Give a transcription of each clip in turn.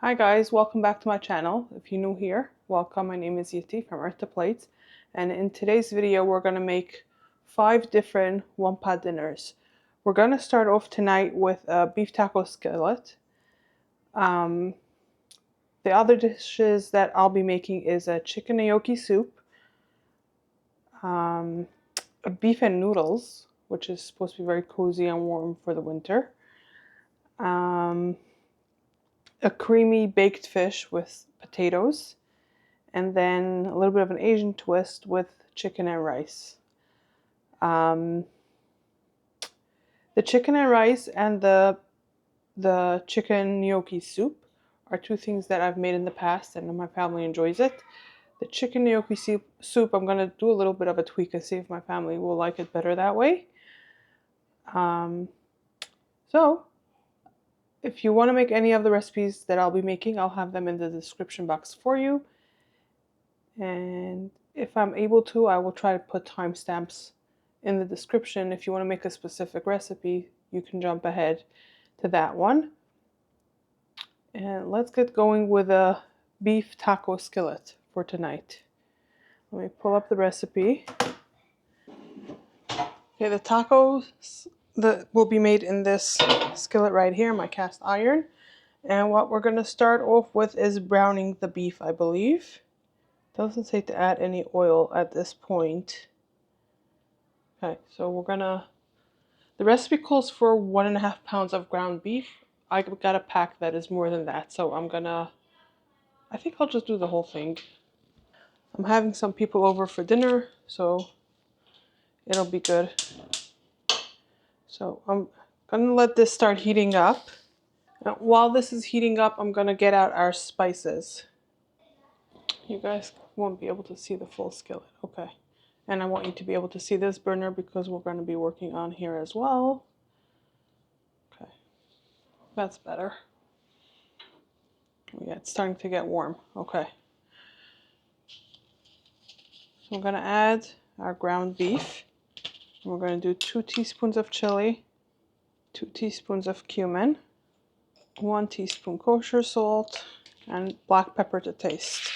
Hi guys, welcome back to my channel. If you're new here, welcome. My name is Yeti from Earth to Plates, and in today's video we're going to make 5 different one-pot dinners. We're going to start off tonight with a beef taco skillet. The other dishes that I'll be making is a chicken gnocchi soup, a beef and noodles, which is supposed to be very cozy and warm for the winter. A creamy baked fish with potatoes, and then a little bit of an Asian twist with chicken and rice. The chicken and rice and the chicken gnocchi soup are two things that I've made in the past and my family enjoys it. The chicken gnocchi soup I'm going to do a little bit of a tweak and see if my family will like it better that way. So if you want to make any of the recipes that I'll be making, I'll have them in the description box for you. And if I'm able to, I will try to put timestamps in the description. If you want to make a specific recipe, you can jump ahead to that one. And let's get going with a beef taco skillet for tonight. Let me pull up the recipe. Okay, the tacos that will be made in this skillet right here, my cast iron. And what we're going to start off with is browning the beef, I believe. Doesn't say to add any oil at this point. Okay, so we're gonna, the recipe calls for 1.5 pounds of ground beef. I got a pack that is more than that, so I think I'll just do the whole thing. I'm having some people over for dinner, so it'll be good. So I'm gonna let this start heating up. Now, while this is heating up, I'm gonna get out our spices. You guys won't be able to see the full skillet, okay. And I want you to be able to see this burner because we're going to be working on here as well. Okay, that's better. Yeah, it's starting to get warm. Okay. So I'm going to add our ground beef. We're going to do 2 teaspoons of chili, 2 teaspoons of cumin, 1 teaspoon kosher salt, and black pepper to taste.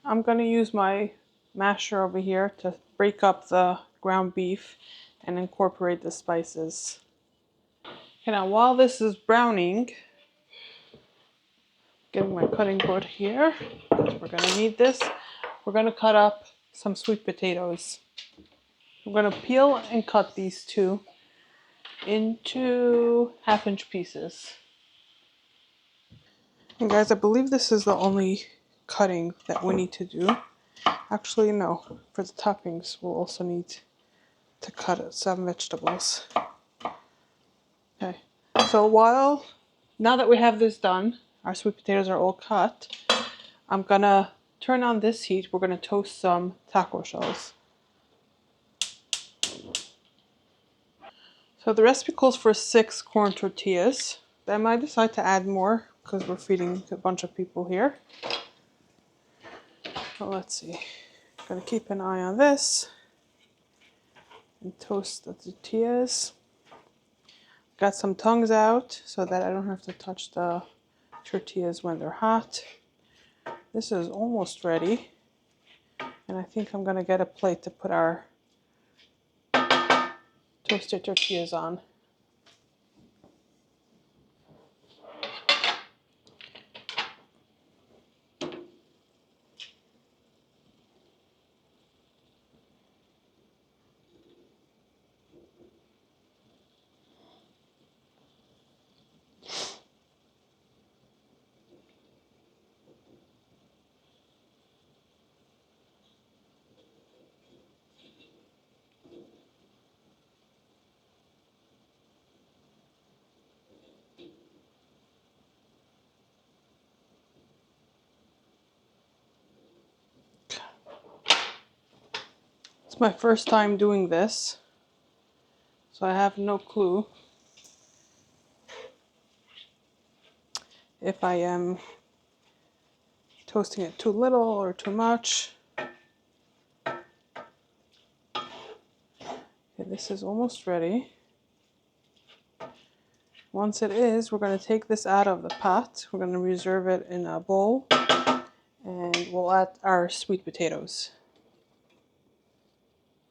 I'm going to use my masher over here to break up the ground beef and incorporate the spices. Okay, now while this is browning, getting my cutting board here, because we're going to need this, we're going to cut up some sweet potatoes. I'm going to peel and cut these two into 1/2-inch pieces. And guys, I believe this is the only cutting that we need to do. Actually, no. For the toppings, we'll also need to cut some vegetables. Okay. So now that we have this done, our sweet potatoes are all cut, I'm gonna turn on this heat. We're gonna toast some taco shells. So the recipe calls for 6 corn tortillas. I might decide to add more because we're feeding a bunch of people here. But let's see. I'm gonna keep an eye on this and toast the tortillas. Got some tongues out so that I don't have to touch the tortillas when they're hot. This is almost ready. And I think I'm gonna get a plate to put our toasted tortillas on. It's my first time doing this, so I have no clue if I am toasting it too little or too much. Okay, this is almost ready. Once it is, we're going to take this out of the pot. We're going to reserve it in a bowl, and we'll add our sweet potatoes.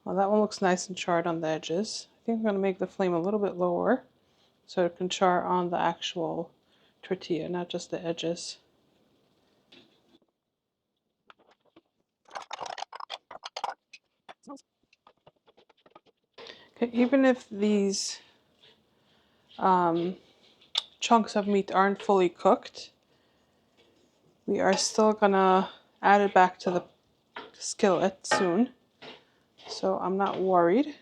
Well, that one looks nice and charred on the edges. I think I'm going to make the flame a little bit lower so it can char on the actual tortilla, not just the edges. Okay, even if these chunks of meat aren't fully cooked, we are still gonna add it back to the skillet soon. So I'm not worried.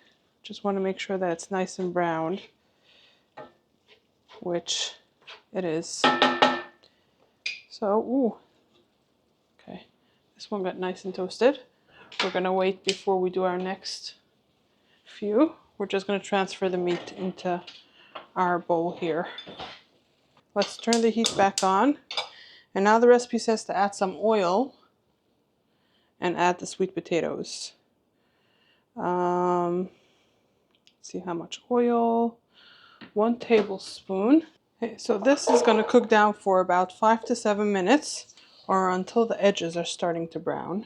Just want to make sure that it's nice and browned, which it is. So, ooh, okay. This one got nice and toasted. We're gonna wait before we do our next few. We're just gonna transfer the meat into our bowl here. Let's turn the heat back on. And now the recipe says to add some oil and add the sweet potatoes. Let's see how much oil. 1 tablespoon. Okay, so this is going to cook down for about 5 to 7 minutes or until the edges are starting to brown.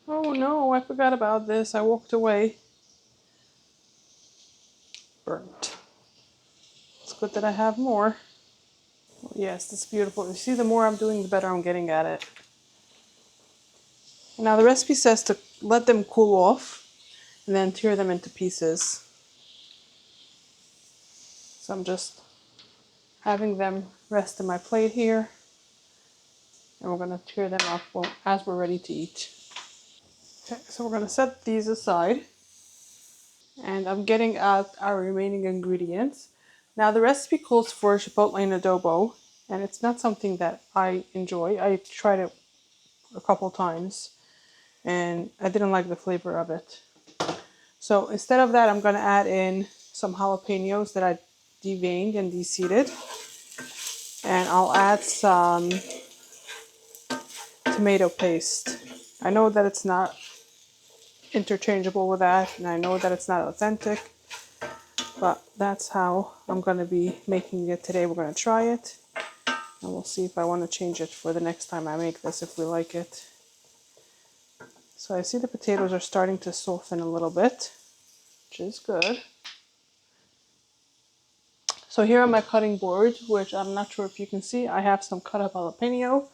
Oh no, I forgot about this. I walked away. Burnt. It's good that I have more. Oh, yes, it's beautiful. You see, the more I'm doing, the better I'm getting at it. Now the recipe says to let them cool off and then tear them into pieces. So I'm just having them rest in my plate here. And we're going to tear them up as we're ready to eat. Okay, so we're going to set these aside. And I'm getting out our remaining ingredients. Now the recipe calls for chipotle and adobo, and it's not something that I enjoy. I tried it a couple times and I didn't like the flavor of it. So instead of that, I'm going to add in some jalapenos that I deveined and deseeded. And I'll add some tomato paste. I know that it's not interchangeable with that, and I know that it's not authentic, but that's how I'm going to be making it today. We're going to try it, and we'll see if I want to change it for the next time I make this, if we like it. So I see the potatoes are starting to soften a little bit, which is good. So here on my cutting board, which I'm not sure if you can see, I have some cut up jalapeno.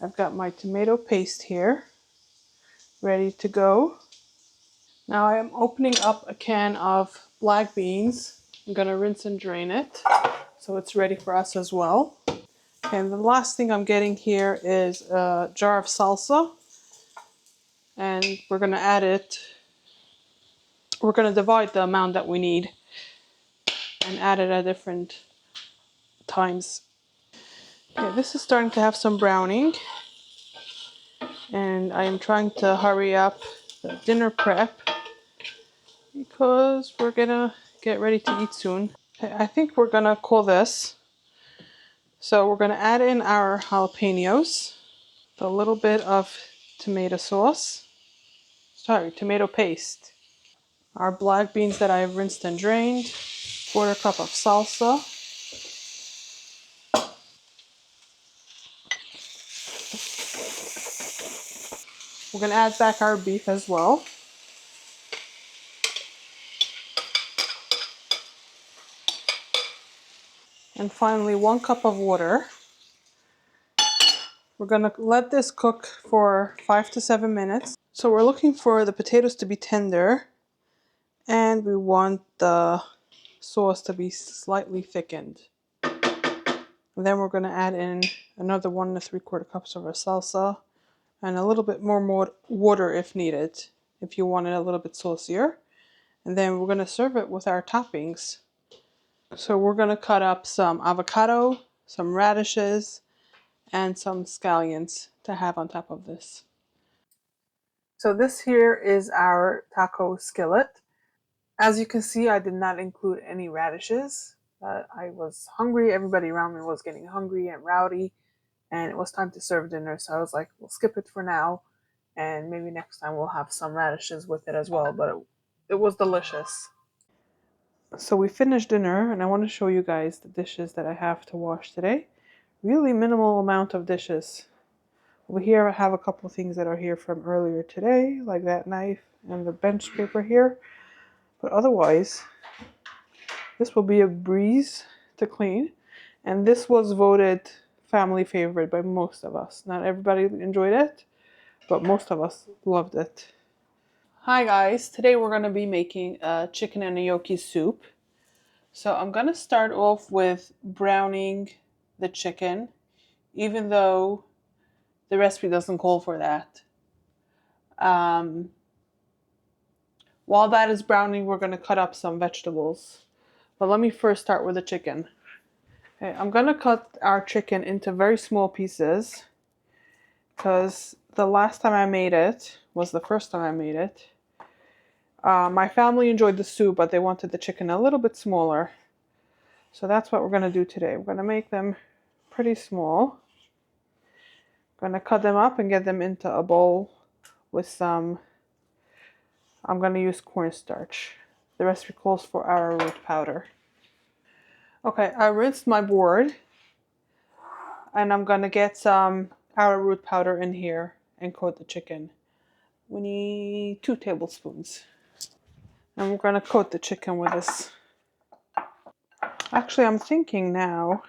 I've got my tomato paste here, ready to go. Now I am opening up a can of black beans. I'm gonna rinse and drain it, so it's ready for us as well. And the last thing I'm getting here is a jar of salsa, and we're gonna add it. We're gonna divide the amount that we need and add it at different times. Okay, this is starting to have some browning, and I am trying to hurry up the dinner prep because we're gonna get ready to eat soon. Okay, I think we're gonna cool this. So we're gonna add in our jalapenos, a little bit of tomato sauce, tomato paste, our black beans that I've rinsed and drained, 1/4 cup of salsa, we're gonna add back our beef as well, and finally 1 cup of water. We're gonna let this cook for 5 to 7 minutes. So we're looking for the potatoes to be tender, and we want the sauce to be slightly thickened. And then we're going to add in another 1 3/4 cups of our salsa and a little bit more water if needed, if you want it a little bit saucier. And then we're going to serve it with our toppings. So we're going to cut up some avocado, some radishes, and some scallions to have on top of this. So this here is our taco skillet. As you can see, I did not include any radishes. I was hungry. Everybody around me was getting hungry and rowdy, and it was time to serve dinner. So I was like, we'll skip it for now, and maybe next time we'll have some radishes with it as well. But it was delicious. So we finished dinner, and I want to show you guys the dishes that I have to wash today. Really minimal amount of dishes. Over here I have a couple of things that are here from earlier today, like that knife and the bench paper here. But otherwise, this will be a breeze to clean. And this was voted family favorite by most of us. Not everybody enjoyed it, but most of us loved it. Hi guys, today we're going to be making a chicken and gnocchi soup. So I'm going to start off with browning the chicken, even though the recipe doesn't call for that. While that is browning, we're going to cut up some vegetables. But let me first start with the chicken. Okay, I'm going to cut our chicken into very small pieces because the last time I made it was the first time I made it. My family enjoyed the soup, but they wanted the chicken a little bit smaller. So that's what we're going to do today. We're going to make them pretty small. I'm going to cut them up and get them into a bowl with some, I'm going to use cornstarch. The recipe calls for arrowroot powder. Okay, I rinsed my board and I'm going to get some arrowroot powder in here and coat the chicken. We need 2 tablespoons. And we're going to coat the chicken with this. Actually, I'm thinking now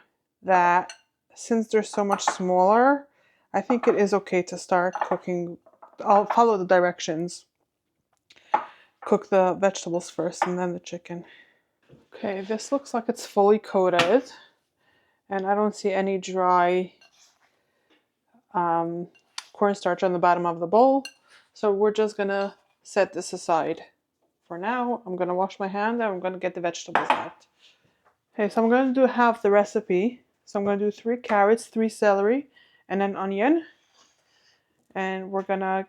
that since they're so much smaller, I think it is okay to start cooking. I'll follow the directions. Cook the vegetables first and then the chicken. Okay, this looks like it's fully coated. And I don't see any dry cornstarch on the bottom of the bowl. So we're just going to set this aside. For now, I'm going to wash my hand and I'm going to get the vegetables out. Okay, so I'm going to do half the recipe. So I'm going to do 3 carrots, 3 celery, and an onion. And we're going to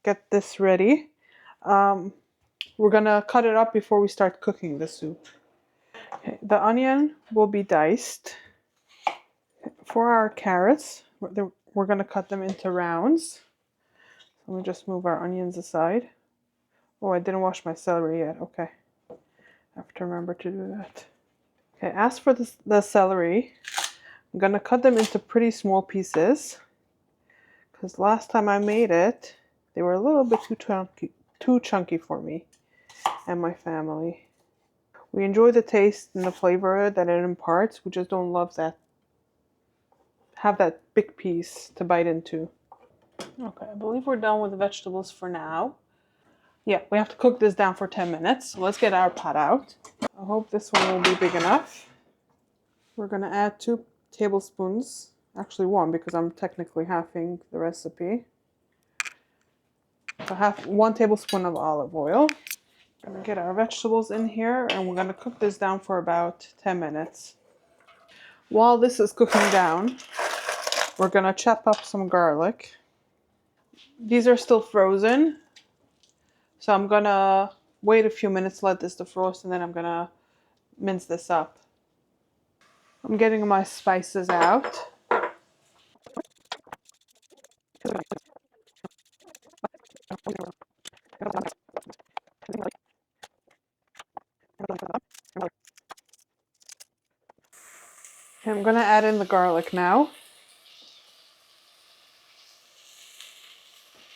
get this ready. We're going to cut it up before we start cooking the soup. Okay, the onion will be diced. For our carrots, we're going to cut them into rounds. Let me just move our onions aside. Oh, I didn't wash my celery yet. Okay. I have to remember to do that. Okay, as for the celery, I'm going to cut them into pretty small pieces. Because last time I made it, they were a little bit too chunky for me and my family. We enjoy the taste and the flavor that it imparts. We just don't love that, have that big piece to bite into. Okay, I believe we're done with the vegetables for now. Yeah, we have to cook this down for 10 minutes. So let's get our pot out. I hope this one will be big enough. We're going to add 2 tablespoons. Actually 1 because I'm technically halving the recipe. So 1 tablespoon of olive oil. We're going to get our vegetables in here and we're going to cook this down for about 10 minutes. While this is cooking down, we're going to chop up some garlic. These are still frozen. So I'm going to wait a few minutes, let this defrost, and then I'm going to mince this up. I'm getting my spices out. I'm going to add in the garlic now.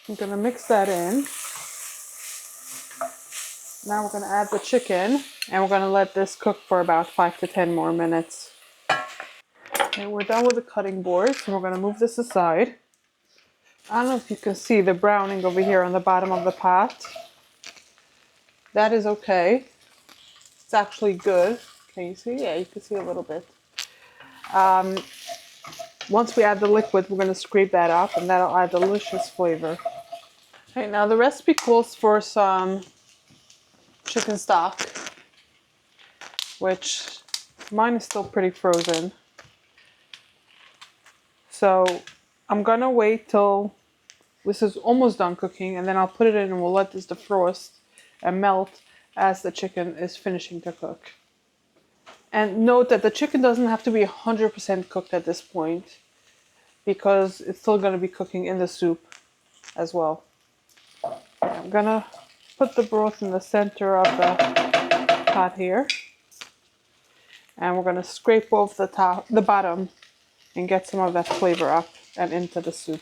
I'm going to mix that in. Now we're going to add the chicken and we're going to let this cook for about 5 to 10 more minutes. Okay, we're done with the cutting board, so we're going to move this aside. I don't know if you can see the browning over here on the bottom of the pot. That is okay. It's actually good. Can you see? Yeah, you can see a little bit. Once we add the liquid, we're going to scrape that up and that'll add delicious flavor. Okay, now the recipe calls for some chicken stock, which mine is still pretty frozen. So I'm going to wait till this is almost done cooking and then I'll put it in and we'll let this defrost and melt as the chicken is finishing to cook. And note that the chicken doesn't have to be 100% cooked at this point because it's still going to be cooking in the soup as well. I'm going to put the broth in the center of the pot here. And we're going to scrape off the bottom and get some of that flavor up and into the soup.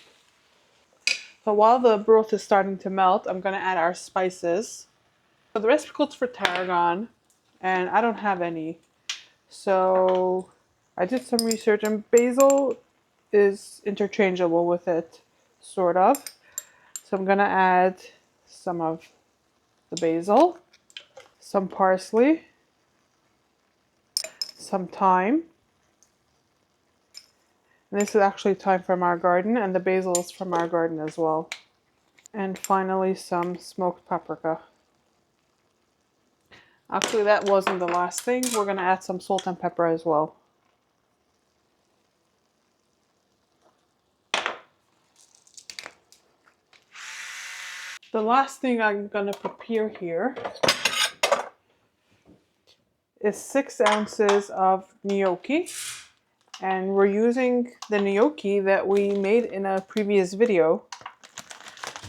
So while the broth is starting to melt, I'm going to add our spices. So the recipe calls for tarragon, and I don't have any. So I did some research, and basil is interchangeable with it, sort of. So I'm going to add some of the basil, some parsley, some thyme. And this is actually thyme from our garden, and the basil is from our garden as well. And finally, some smoked paprika. Actually, that wasn't the last thing. We're going to add some salt and pepper as well. The last thing I'm going to prepare here is 6 ounces of gnocchi. And we're using the gnocchi that we made in a previous video.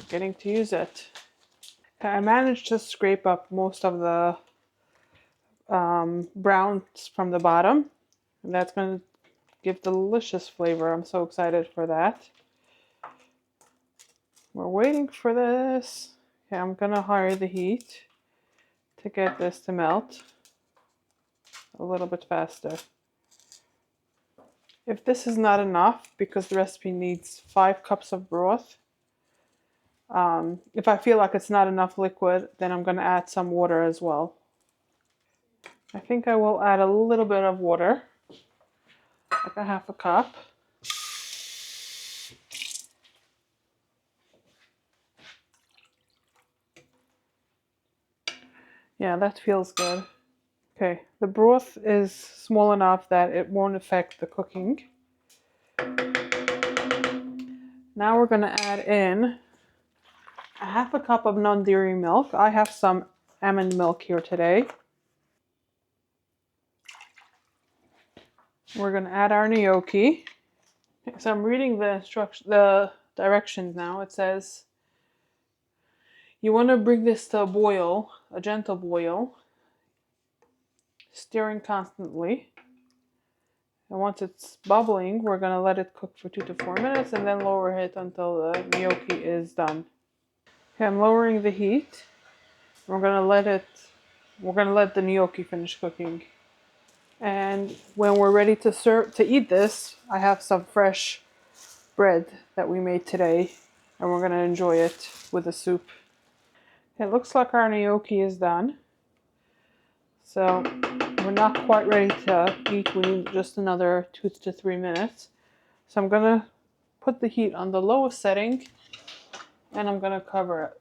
Getting to use it. I managed to scrape up most of the browns from the bottom. And that's going to give delicious flavor. I'm so excited for that. We're waiting for this. Okay, I'm going to higher the heat to get this to melt a little bit faster. If this is not enough, because the recipe needs 5 cups of broth, if I feel like it's not enough liquid, then I'm going to add some water as well. I think I will add a little bit of water, like a half a cup. Yeah, that feels good. Okay, the broth is small enough that it won't affect the cooking. Now we're going to add in a half a cup of non-dairy milk. I have some almond milk here today. We're going to add our gnocchi. So I'm reading the directions now. It says you want to bring this to a boil, a gentle boil, stirring constantly. And once it's bubbling, we're going to let it cook for 2 to 4 minutes and then lower it until the gnocchi is done. Okay, I'm lowering the heat. We're going to let the gnocchi finish cooking. And when we're ready to eat this, I have some fresh bread that we made today, and we're going to enjoy it with the soup. It looks like our gnocchi is done. So we're not quite ready to eat. We need just another 2 to 3 minutes. So I'm going to put the heat on the lowest setting, and I'm going to cover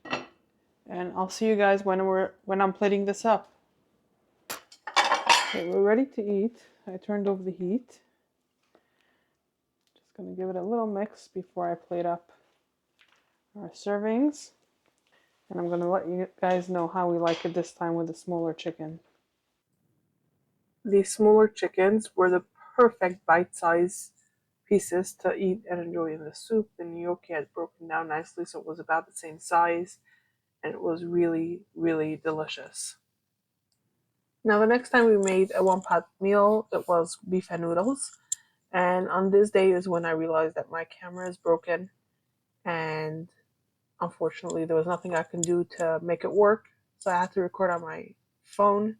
it. And I'll see you guys when I'm plating this up. Okay, we're ready to eat. I turned over the heat. Just going to give it a little mix before I plate up our servings. And I'm going to let you guys know how we like it this time with the smaller chicken. These smaller chickens were the perfect bite-sized pieces to eat and enjoy in the soup. The gnocchi had broken down nicely, so it was about the same size, and it was really, really delicious. Now, the next time we made a one-pot meal, it was beef and noodles. And on this day is when I realized that my camera is broken, and unfortunately there was nothing I can do to make it work. So I had to record on my phone,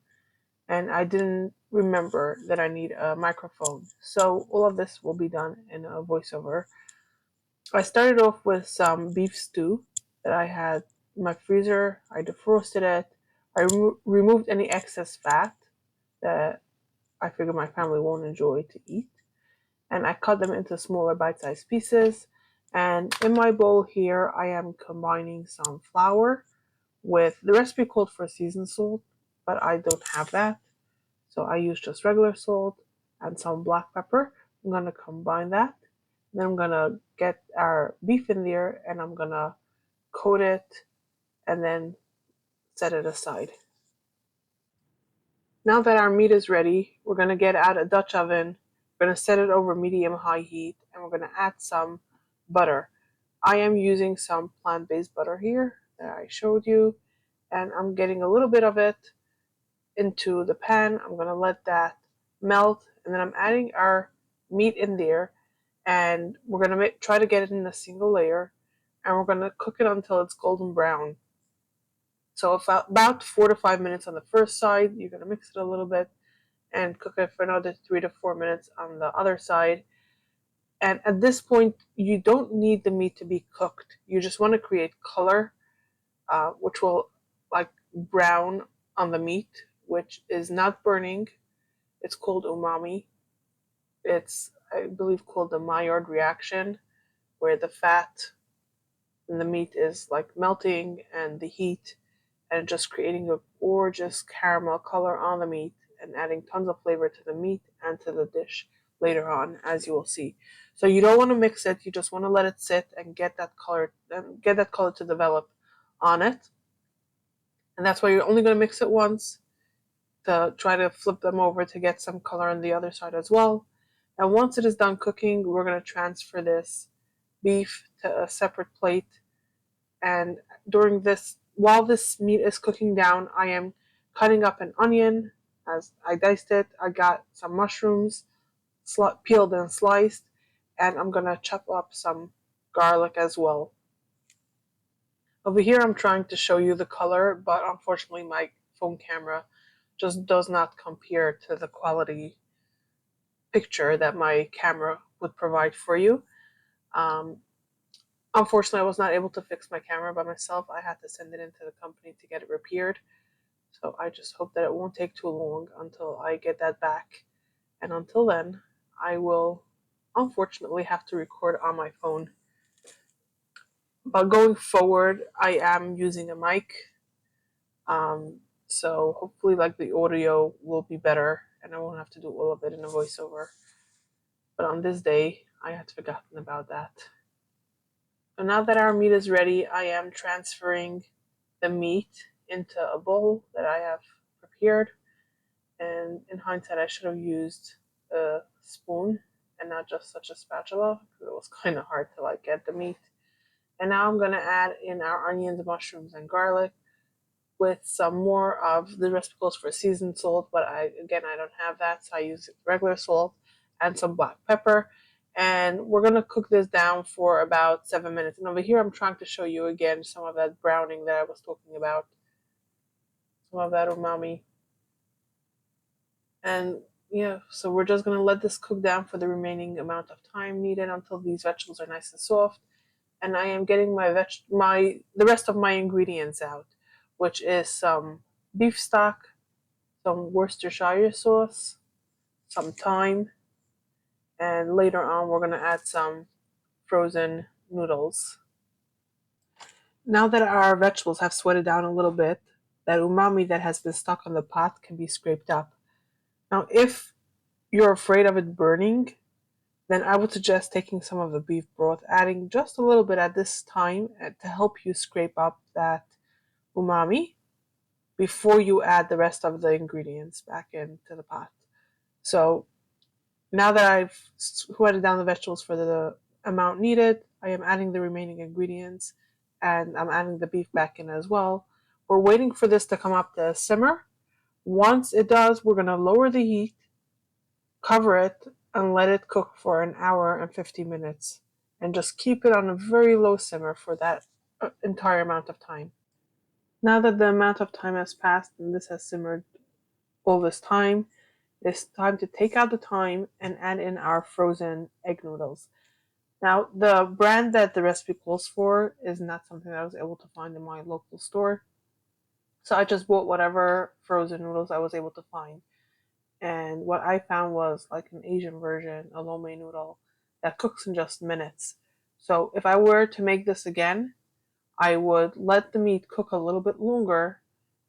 and I didn't remember that I need a microphone. So all of this will be done in a voiceover. I started off with some beef stew that I had in my freezer. I defrosted it. I removed any excess fat that I figured my family won't enjoy to eat. And I cut them into smaller bite-sized pieces. And in my bowl here, I am combining some flour with, the recipe called for seasoned salt, but I don't have that. So I use just regular salt and some black pepper. I'm going to combine that. Then I'm going to get our beef in there, and I'm going to coat it and then set it aside. Now that our meat is ready, we're going to get out a Dutch oven. We're going to set it over medium-high heat, and we're going to add some butter. I am using some plant-based butter here that I showed you, and I'm getting a little bit of it into the pan. I'm going to let that melt, and then I'm adding our meat in there, and we're going to try to get it in a single layer, and we're going to cook it until it's golden brown. So about 4 to 5 minutes on the first side. You're going to mix it a little bit and cook it for another 3 to 4 minutes on the other side. And at this point, you don't need the meat to be cooked. You just want to create color, which will like brown on the meat, which is not burning. It's called umami. It's, I believe, called the Maillard reaction, where the fat in the meat is like melting and the heat and just creating a gorgeous caramel color on the meat and adding tons of flavor to the meat and to the dish later on, as you will see. So you don't want to mix it, you just want to let it sit and get that color to develop on it. And that's why you're only going to mix it once, to try to flip them over to get some color on the other side as well. And once it is done cooking, we're going to transfer this beef to a separate plate. And while this meat is cooking down, I am cutting up an onion. As I diced it, I got some mushrooms peeled and sliced, and I'm going to chop up some garlic as well. Over here, I'm trying to show you the color, but unfortunately my phone camera just does not compare to the quality picture that my camera would provide for you. Unfortunately, I was not able to fix my camera by myself. I had to send it into the company to get it repaired. So I just hope that it won't take too long until I get that back. And until then, I will unfortunately have to record on my phone. But going forward, I am using a mic. So hopefully like the audio will be better and I won't have to do all of it in a voiceover. But on this day, I had forgotten about that. So now that our meat is ready, I am transferring the meat into a bowl that I have prepared. And in hindsight, I should have used a spoon and not just such a spatula, because it was kind of hard to like get the meat. And now I'm going to add in our onions, mushrooms, and garlic with some more of the recipe calls for seasoned salt, but I don't have that, so I use regular salt and some black pepper. And we're going to cook this down for about 7 minutes. And over here, I'm trying to show you again some of that browning that I was talking about, some of that umami. And yeah, so we're just going to let this cook down for the remaining amount of time needed until these vegetables are nice and soft. And I am getting the rest of my ingredients out, which is some beef stock, some Worcestershire sauce, some thyme, and later on we're going to add some frozen noodles. Now that our vegetables have sweated down a little bit, that umami that has been stuck on the pot can be scraped up. Now, if you're afraid of it burning, then I would suggest taking some of the beef broth, adding just a little bit at this time to help you scrape up that umami before you add the rest of the ingredients back into the pot. So now that I've sweated down the vegetables for the amount needed, I am adding the remaining ingredients and I'm adding the beef back in as well. We're waiting for this to come up to simmer. Once it does, we're going to lower the heat, cover it, and let it cook for an hour and 50 minutes. And just keep it on a very low simmer for that entire amount of time. Now that the amount of time has passed and this has simmered all this time, it's time to take out the thyme and add in our frozen egg noodles. Now, the brand that the recipe calls for is not something that I was able to find in my local store. So I just bought whatever frozen noodles I was able to find. And what I found was like an Asian version, a lo mein noodle, that cooks in just minutes. So if I were to make this again, I would let the meat cook a little bit longer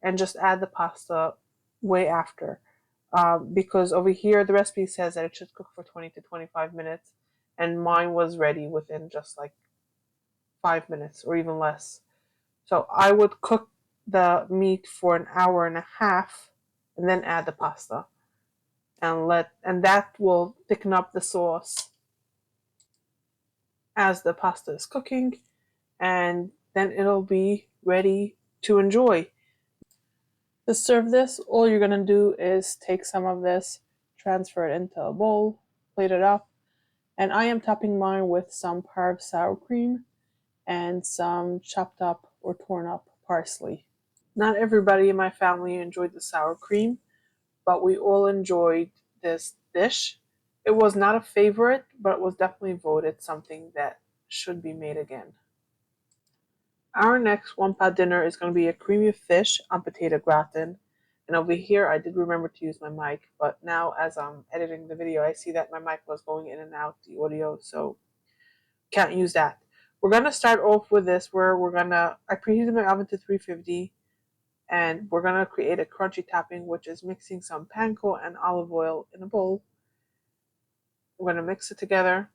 and just add the pasta way after. Because over here the recipe says that it should cook for 20 to 25 minutes, and mine was ready within just like 5 minutes or even less. So I would cook the meat for an hour and a half and then add the pasta. And that will thicken up the sauce as the pasta is cooking, and then it'll be ready to enjoy. To serve this, all you're gonna do is take some of this, transfer it into a bowl, plate it up, and I am topping mine with some parve sour cream and some chopped up or torn up parsley. Not everybody in my family enjoyed the sour cream, but we all enjoyed this dish. It was not a favorite, but it was definitely voted something that should be made again. Our next one pot dinner is going to be a creamy fish on potato gratin. And over here, I did remember to use my mic, but now as I'm editing the video, I see that my mic was going in and out, the audio, so can't use that. We're going to start off with this where I preheated my oven to 350, and we're going to create a crunchy topping, which is mixing some panko and olive oil in a bowl. We're going to mix it together,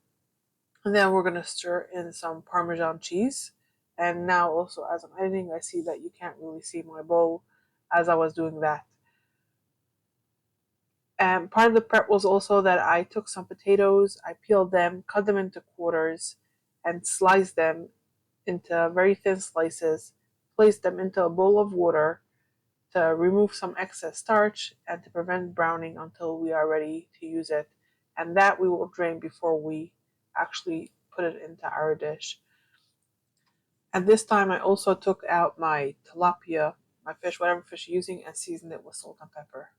and then we're going to stir in some Parmesan cheese. And now also as I'm editing, I see that you can't really see my bowl as I was doing that. And part of the prep was also that I took some potatoes, I peeled them, cut them into quarters, and sliced them into very thin slices, placed them into a bowl of water to remove some excess starch and to prevent browning until we are ready to use it. And that we will drain before we actually put it into our dish. At this time, I also took out my tilapia, my fish, whatever fish you're using, and seasoned it with salt and pepper.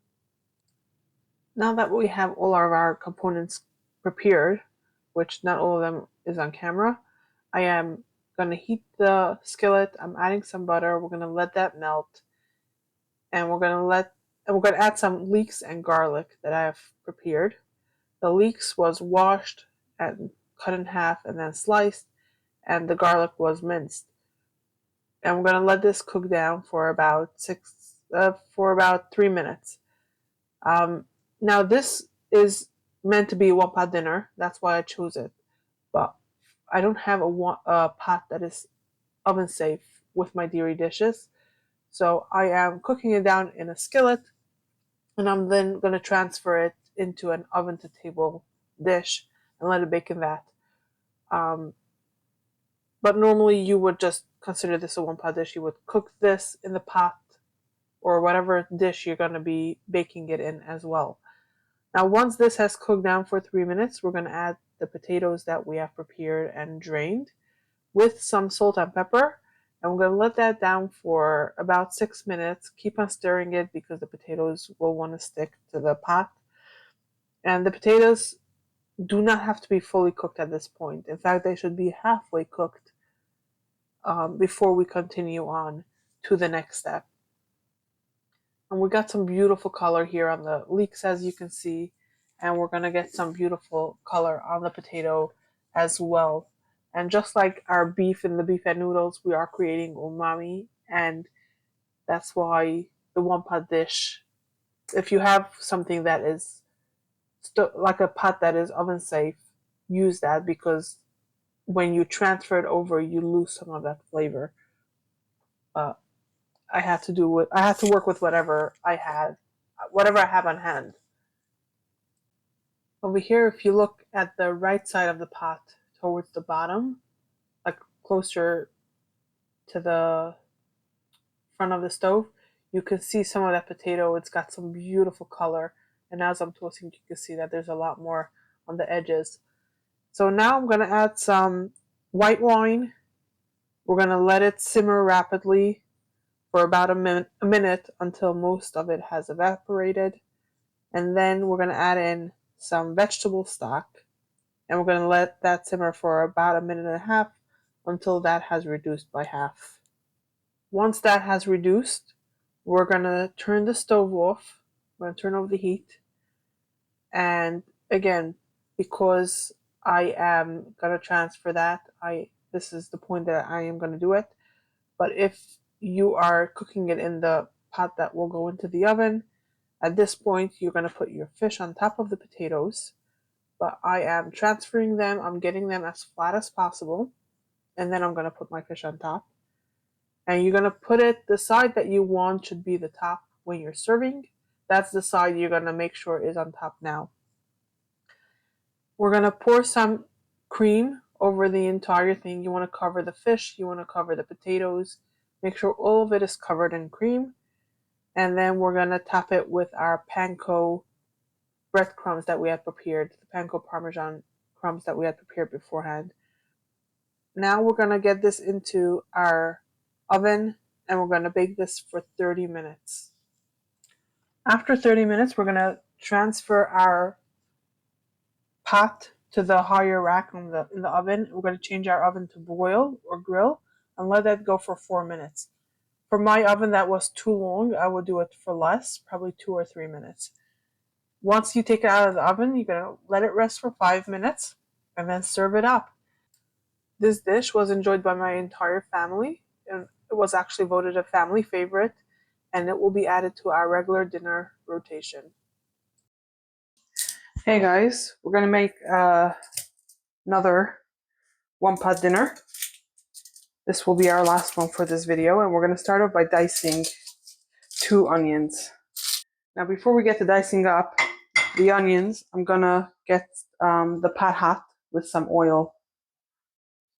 Now that we have all of our components prepared, which not all of them is on camera, I am going to heat the skillet. I'm adding some butter. We're going to let that melt. And we're going to add some leeks and garlic that I have prepared. The leeks was washed and cut in half and then sliced, and the garlic was minced. And we're going to let this cook down for about 3 minutes. Now this is meant to be a one pot dinner. That's why I chose it. But I don't have a pot that is oven safe with my dairy dishes. So I am cooking it down in a skillet, and I'm then going to transfer it into an oven to table dish and let it bake in that. But normally you would just consider this a one pot dish. You would cook this in the pot or whatever dish you're going to be baking it in as well. Now once this has cooked down for 3 minutes, we're going to add the potatoes that we have prepared and drained with some salt and pepper. And we're going to let that down for about 6 minutes. Keep on stirring it because the potatoes will want to stick to the pot. And the potatoes do not have to be fully cooked at this point. In fact, they should be halfway cooked before we continue on to the next step. And we got some beautiful color here on the leeks, as you can see. And we're going to get some beautiful color on the potato as well. And just like our beef in the beef and noodles, we are creating umami. And that's why the one pot dish, if you have something that is like a pot that is oven safe, use that, because when you transfer it over, you lose some of that flavor. I had to work with whatever I have on hand. Over here, if you look at the right side of the pot towards the bottom, like closer to the front of the stove, you can see some of that potato. It's got some beautiful color, and as I'm toasting, you can see that there's a lot more on the edges. So now I'm going to add some white wine. We're going to let it simmer rapidly for about a minute until most of it has evaporated. And then we're going to add in some vegetable stock, and we're going to let that simmer for about a minute and a half until that has reduced by half. Once that has reduced, we're going to turn the stove off. We're going to turn over the heat. And again, because I am going to transfer that, this is the point that I am going to do it. But if you are cooking it in the pot that will go into the oven, at this point you're going to put your fish on top of the potatoes. But I am transferring them. I'm getting them as flat as possible. And then I'm going to put my fish on top. And you're going to put it, the side that you want should be the top when you're serving. That's the side you're going to make sure is on top now. We're going to pour some cream over the entire thing. You want to cover the fish. You want to cover the potatoes. Make sure all of it is covered in cream. And then we're going to top it with our panko breadcrumbs that we had prepared, the panko parmesan crumbs that we had prepared beforehand. Now we're going to get this into our oven and we're going to bake this for 30 minutes. After 30 minutes, we're going to transfer our pot to the higher rack in the oven. We're going to change our oven to broil or grill and let that go for 4 minutes. For my oven, that was too long. I would do it for less, probably 2 or 3 minutes. Once you take it out of the oven, you're going to let it rest for 5 minutes and then serve it up. This dish was enjoyed by my entire family, and it was actually voted a family favorite, and it will be added to our regular dinner rotation. Hey guys, we're going to make another one-pot dinner. This will be our last one for this video, and we're going to start off by dicing 2 onions. Now before we get to dicing up the onions, I'm going to get the pot hot with some oil,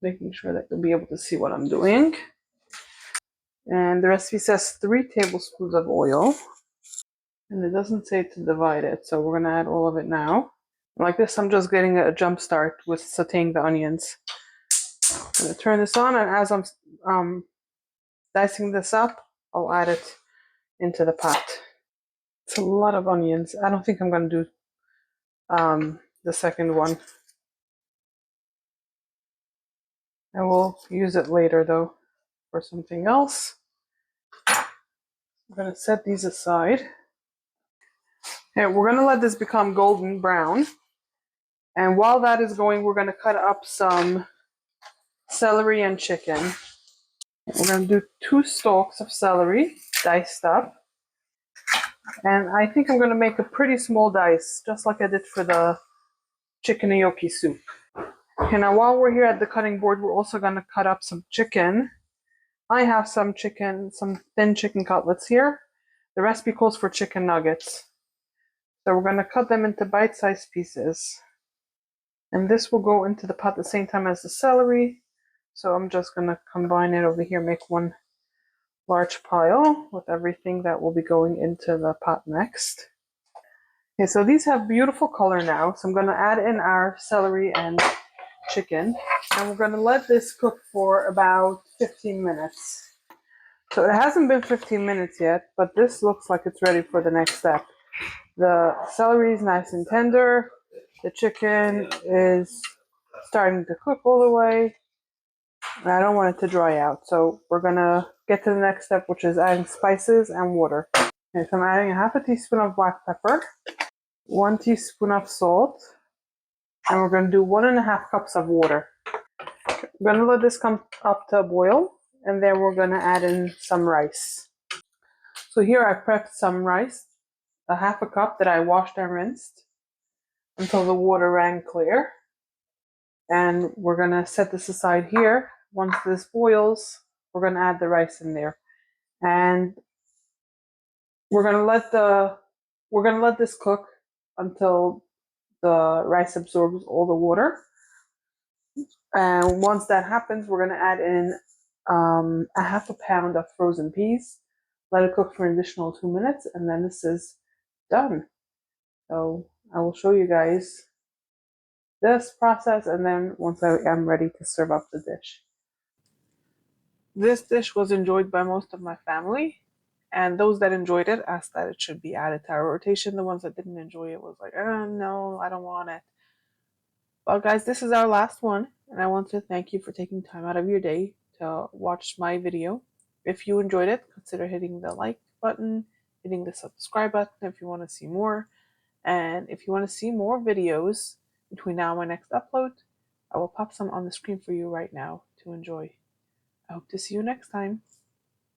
making sure that you'll be able to see what I'm doing. And the recipe says 3 tablespoons of oil, and it doesn't say to divide it, so we're going to add all of it now. Like this, I'm just getting a jump start with sauteing the onions. I'm going to turn this on, and as I'm dicing this up, I'll add it into the pot. It's a lot of onions. I don't think I'm going to do the second one. I will use it later though for something else. I'm going to set these aside. And we're going to let this become golden brown. And while that is going, we're going to cut up some celery and chicken. We're going to do 2 stalks of celery, diced up. And I think I'm going to make a pretty small dice, just like I did for the chicken gnocchi soup. Okay, now while we're here at the cutting board, we're also going to cut up some chicken. I have some thin chicken cutlets here. The recipe calls for chicken nuggets. So we're going to cut them into bite-sized pieces. And this will go into the pot at the same time as the celery. So I'm just going to combine it over here, make one large pile with everything that will be going into the pot next. Okay, so these have beautiful color now. So I'm going to add in our celery and chicken. And we're going to let this cook for about 15 minutes. So it hasn't been 15 minutes yet, but this looks like it's ready for the next step. The celery is nice and tender. The chicken is starting to cook all the way. And I don't want it to dry out. So we're going to get to the next step, which is adding spices and water. Okay, so I'm adding a half a teaspoon of black pepper, 1 teaspoon of salt, and we're going to do 1.5 cups of water. We're going to let this come up to a boil, and then we're going to add in some rice. So here I prepped some rice, a half a cup that I washed and rinsed until the water ran clear. And we're going to set this aside here. Once this boils, we're going to add the rice in there. And we're going to let this cook until the rice absorbs all the water. And once that happens, we're going to add in a half a pound of frozen peas. Let it cook for an additional 2 minutes, and then this is done. So I will show you guys this process, and then once I am ready to serve up the dish. This dish was enjoyed by most of my family, and those that enjoyed it asked that it should be added to our rotation. The ones that didn't enjoy it was like, no, I don't want it. Well, guys, this is our last one, and I want to thank you for taking time out of your day to watch my video. If you enjoyed it, consider hitting the like button, hitting the subscribe button if you want to see more. And if you want to see more videos between now and my next upload, I will pop some on the screen for you right now to enjoy. I hope to see you next time.